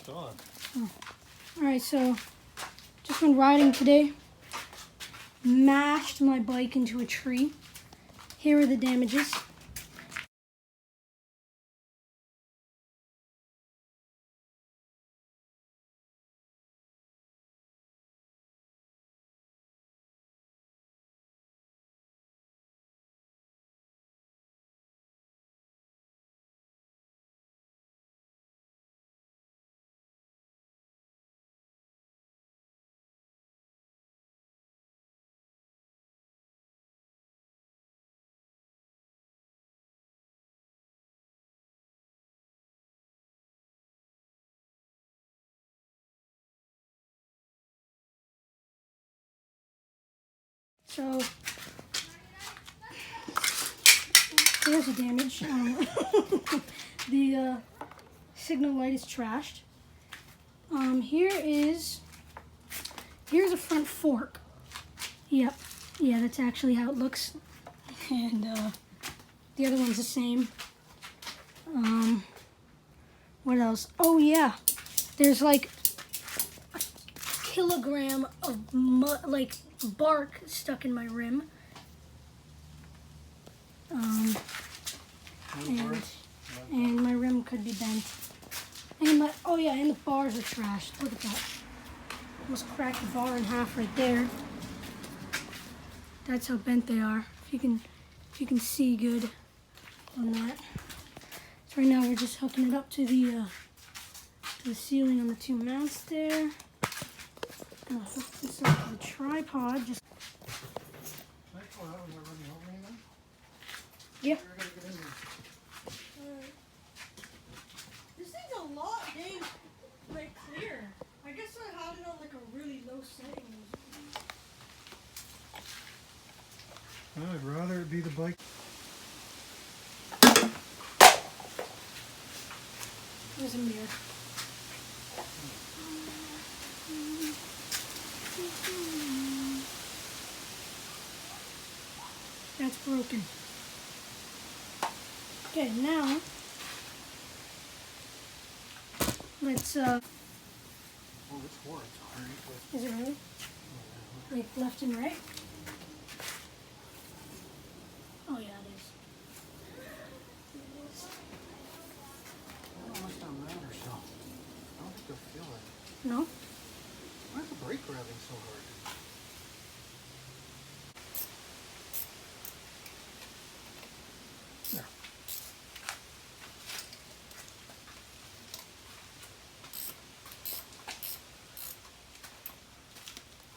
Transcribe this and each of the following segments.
stock. Oh. Alright, so just went riding today. Mashed my bike into a tree. Here are the damages. So there's the damage. The signal light is trashed. Here's a front fork. Yep, yeah, that's actually how it looks. And the other one's the same. What else? Oh yeah, there's like a kilogram of bark stuck in my rim. And my rim could be bent. And and the bars are trashed. Look at that. Almost cracked the bar in half right there. That's how bent they are. If you can see good on that. So right now we're just hooking it up to the ceiling on the two mounts there. Gonna hook this up to the tripod. Just. Yeah. This thing's a lot dang clear. I guess I had it on like a really low setting. I'd rather it be the bike. There's a mirror. That's broken. Okay, now let's Oh, it's hard. Is it really? Like left and right? Oh yeah, it is. It must not matter, so I don't think they'll feel it. No? Why is the brake grabbing so hard? There.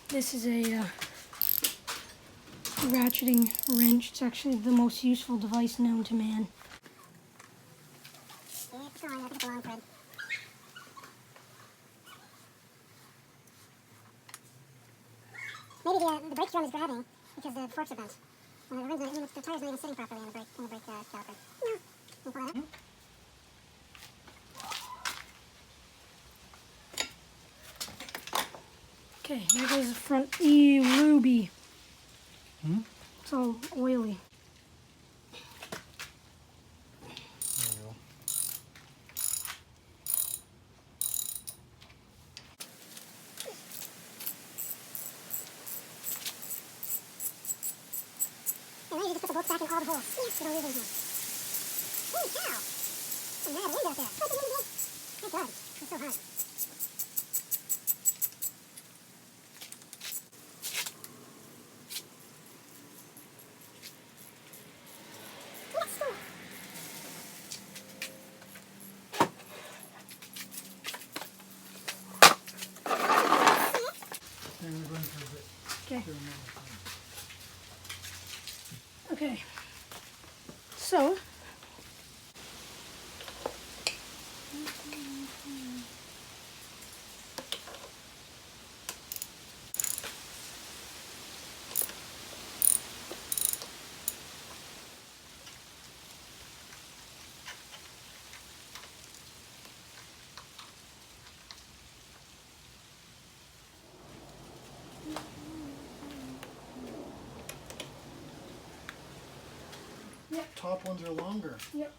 This is a ratcheting wrench. It's actually the most useful device known to man. Maybe the brake drum is grabbing because the forks are bent. The tire's not even sitting properly on the brake caliper. No. Can you pull that up? Okay, there goes the front. Ew, Ruby. Hmm? It's all oily. There you go. And then you just put the bolts back in all the holes. You don't lose anything. Holy cow! I'm mad wind out there. Open wind again. Thank God. It's so hot. Okay. Okay. So. Top ones are longer. Yep.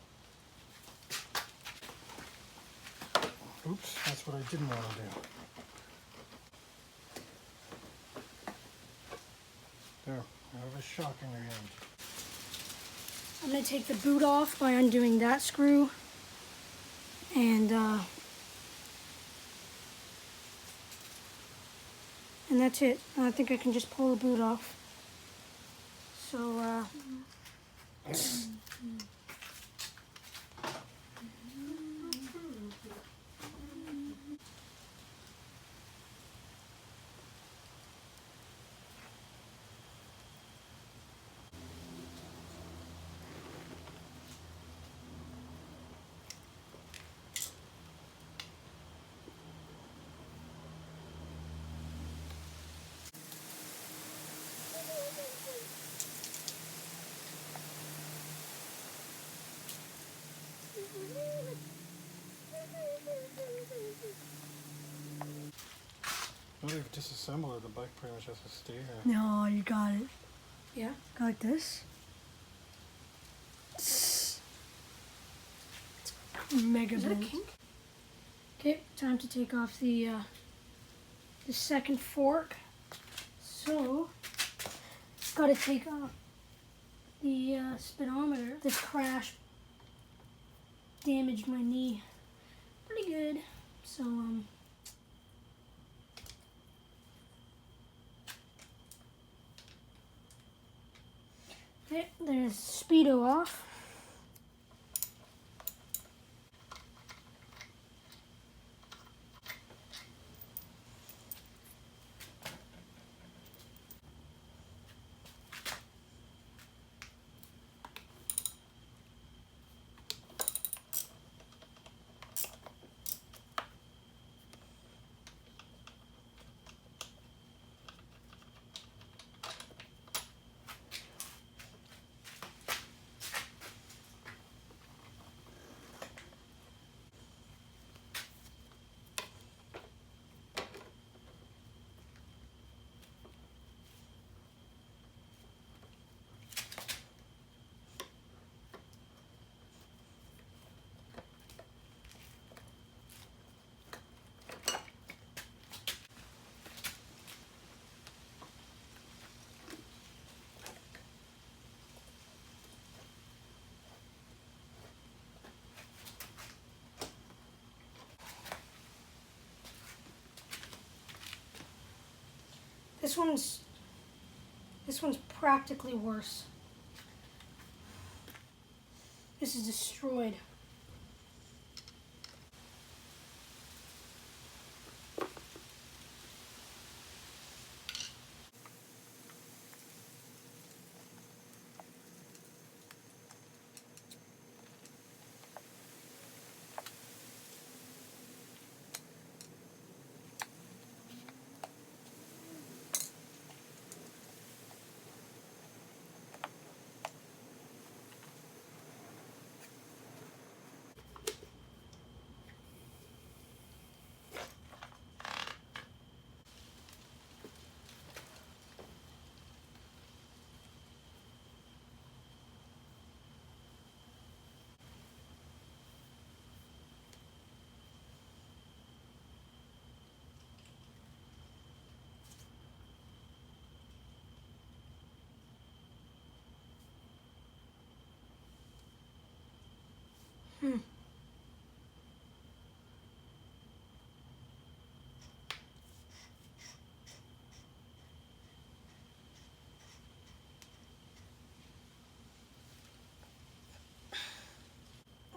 Oops, that's what I didn't want to do. There, I have a shock in your hand. I'm going to take the boot off by undoing that screw. And that's it. I think I can just pull the boot off. So, Now they've disassembled it, the bike pretty much has to stay here. no, you got it. Yeah, go like this. Mega bent. Okay, time to take off the second fork. So, got to take off the speedometer. This crash damaged my knee pretty good. So, okay, there's speedo off. This one's practically worse. This is destroyed.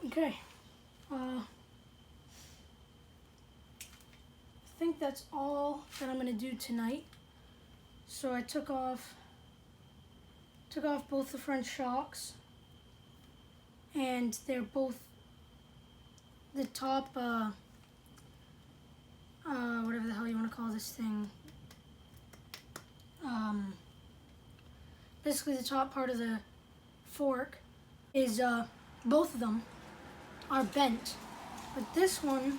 Okay. I think that's all that I'm gonna do tonight. So I took off both the front shocks, and they're both the top whatever the hell you want to call this thing. Basically the top part of the fork is both of them are bent, but this one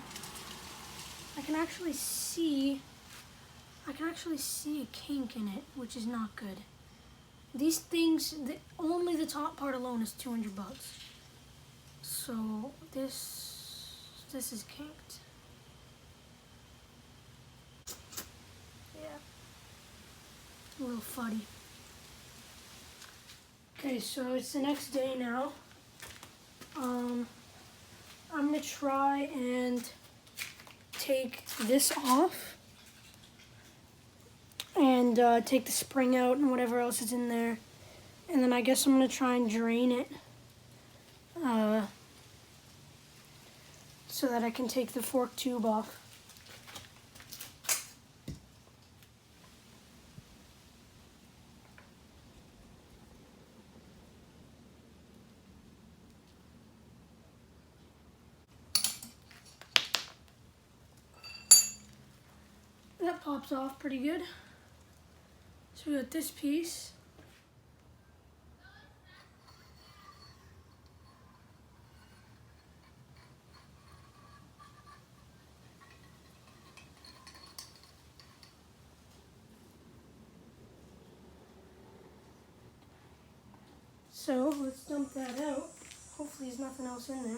I can actually see a kink in it, which is not good. These things, only the top part alone is $200. So this is kinked. little fuddy. Okay, so it's the next day now. I'm gonna try and take this off and take the spring out and whatever else is in there. And then I guess I'm gonna try and drain it so that I can take the fork tube off. That pops off pretty good. So we got this piece. So let's dump that out. Hopefully there's nothing else in there.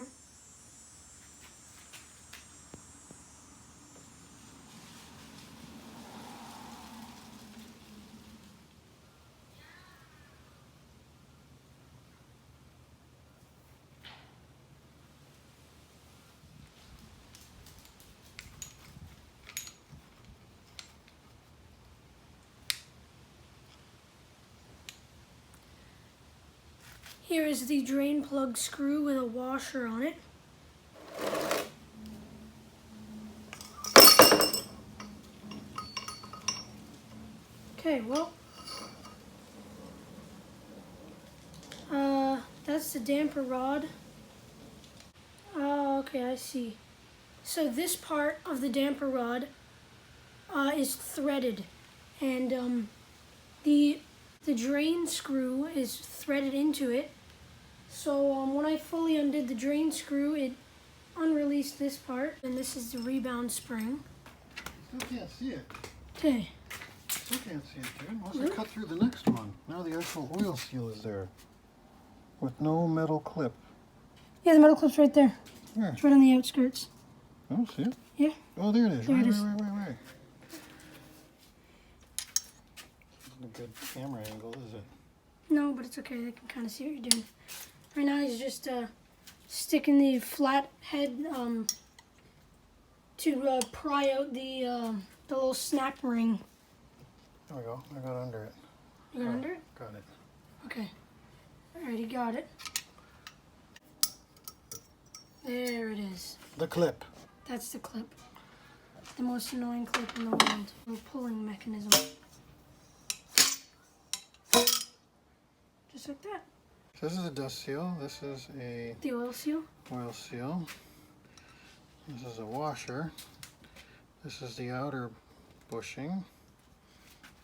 Here is the drain plug screw with a washer on it. Okay, well, that's the damper rod. Oh, okay, I see. So this part of the damper rod is threaded, and the drain screw is threaded into it. So when I fully undid the drain screw, it unreleased this part, and this is the rebound spring. Still can't see it. Okay. Still can't see it, dude. Unless I cut through the next one. Now the actual oil seal is there. With no metal clip. Yeah, the metal clip's right there. Where? It's right on the outskirts. I don't see it. Yeah. Oh, there it is. There Right. it is. Isn't a good camera angle, is it? No, but it's okay. They can kind of see what you're doing. Right now he's just sticking the flat head to pry out the little snap ring. There we go. I got under it. You got under it? Got it. Okay. Alrighty, got it. There it is. The clip. That's the clip. The most annoying clip in the world. Little pulling mechanism. Just like that. So this is a dust seal. This is a The oil seal. oil seal. This is a washer. This is the outer bushing.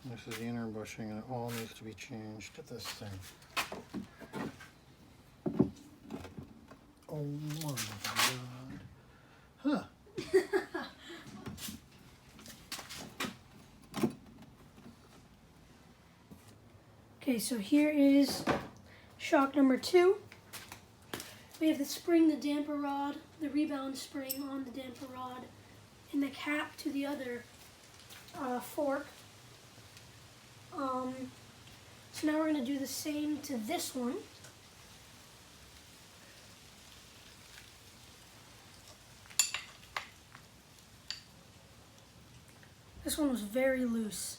This is the inner bushing, and it all needs to be changed to this thing. Oh my god. Huh. Okay, so here is shock number 2. We have the spring, the damper rod, the rebound spring on the damper rod, and the cap to the other fork. So now we're going to do the same to this one. This one was very loose.